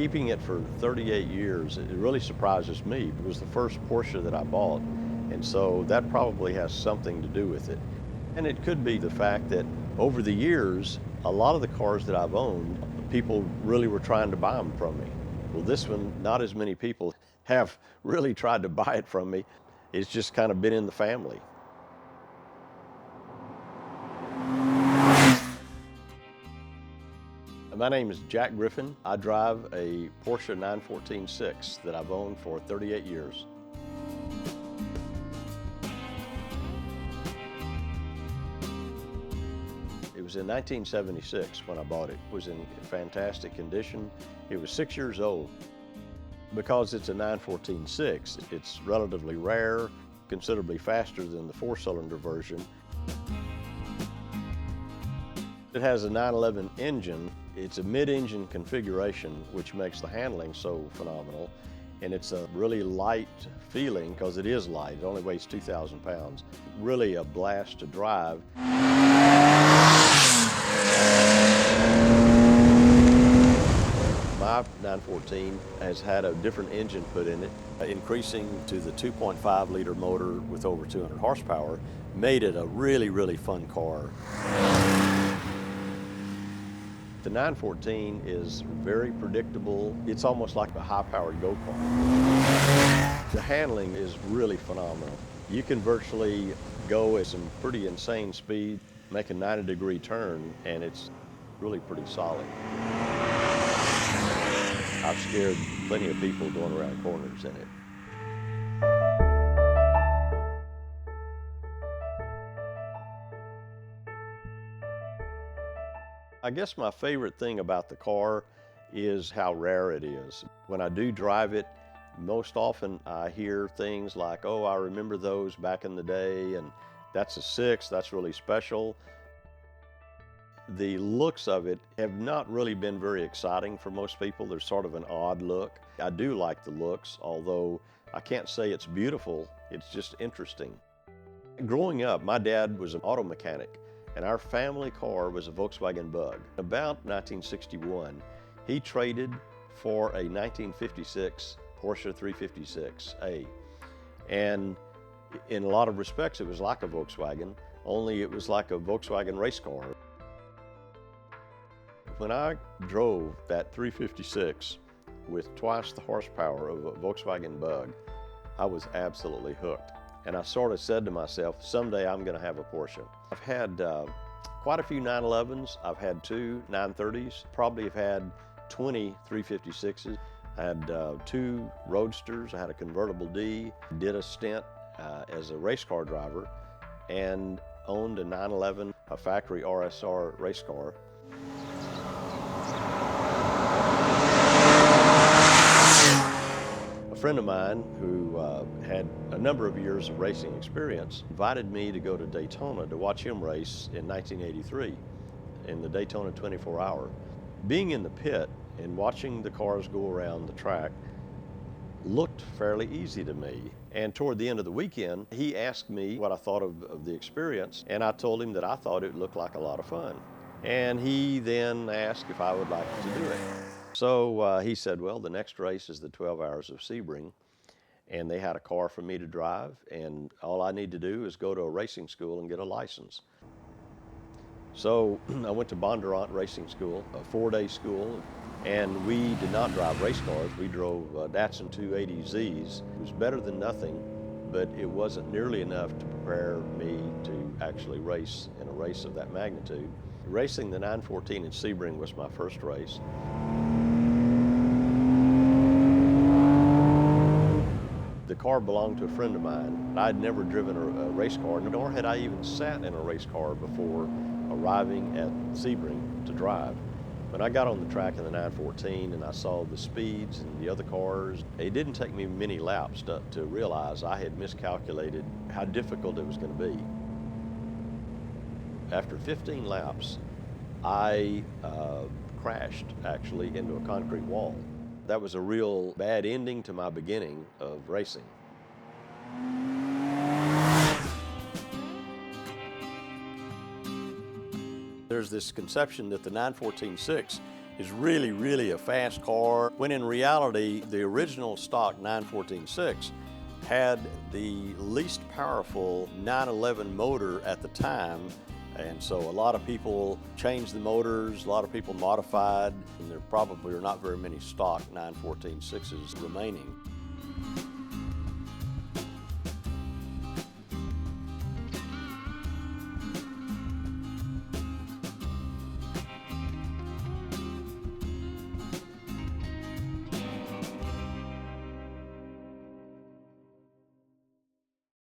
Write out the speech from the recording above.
Keeping it for 38 years, it really surprises me. It was the first Porsche that I bought, and so that probably has something to do with it. And it could be the fact that over the years, a lot of the cars that I've owned, people really were trying to buy them from me. Well, this one, not as many people have really tried to buy it from me. It's just kind of been in the family. My name is Jack Griffin. I drive a Porsche 914-6 that I've owned for 38 years. It was in 1976 when I bought it. It was in fantastic condition. It was 6 years old. Because it's a 914-6, it's relatively rare, considerably faster than the four-cylinder version. It has a 911 engine. It's a mid-engine configuration, which makes the handling so phenomenal. And it's a really light feeling, because it is light. It only weighs 2,000 pounds. Really a blast to drive. My 914 has had a different engine put in it, increasing to the 2.5-liter motor with over 200 horsepower, made it a really, really fun car. The 914 is very predictable. It's almost like a high-powered go-kart. The handling is really phenomenal. You can virtually go at some pretty insane speed, make a 90-degree turn, and it's really pretty solid. I've scared plenty of people going around corners in it. I guess my favorite thing about the car is how rare it is. When I do drive it, most often I hear things like, oh, I remember those back in the day, and that's a 6, that's really special. The looks of it have not really been very exciting for most people. There's sort of an odd look. I do like the looks, although I can't say it's beautiful, it's just interesting. Growing up, my dad was an auto mechanic, and our family car was a Volkswagen Bug. About 1961, he traded for a 1956 Porsche 356A. And in a lot of respects, it was like a Volkswagen, only it was like a Volkswagen race car. When I drove that 356 with twice the horsepower of a Volkswagen Bug, I was absolutely hooked. And I sort of said to myself, someday I'm going to have a Porsche. I've had quite a few 911s. I've had 2 930s. Probably have had 20 356s. I had 2 Roadsters. I had a convertible D. Did a stint as a race car driver and owned a 911, a factory RSR race car. A friend of mine who had a number of years of racing experience invited me to go to Daytona to watch him race in 1983 in the Daytona 24-hour. Being in the pit and watching the cars go around the track looked fairly easy to me. And toward the end of the weekend, he asked me what I thought of the experience, and I told him that I thought it looked like a lot of fun. And he then asked if I would like to do it. So he said, well, the next race is the 12 Hours of Sebring, and they had a car for me to drive, and all I need to do is go to a racing school and get a license. So I went to Bondurant Racing School, a 4-day school, and we did not drive race cars. We drove Datsun 280Zs. It was better than nothing, but it wasn't nearly enough to prepare me to actually race in a race of that magnitude. Racing the 914 in Sebring was my first race. The car belonged to a friend of mine. I'd never driven a race car, nor had I even sat in a race car before arriving at Sebring to drive. When I got on the track in the 914 and I saw the speeds and the other cars, it didn't take me many laps to realize I had miscalculated how difficult it was going to be. After 15 laps, I crashed actually into a concrete wall. That was a real bad ending to my beginning of racing. There's this conception that the 914-6 is really, really a fast car, when in reality, the original stock 914.6 had the least powerful 911 motor at the time. And so a lot of people changed the motors, a lot of people modified, and there probably are not very many stock 914.6s remaining.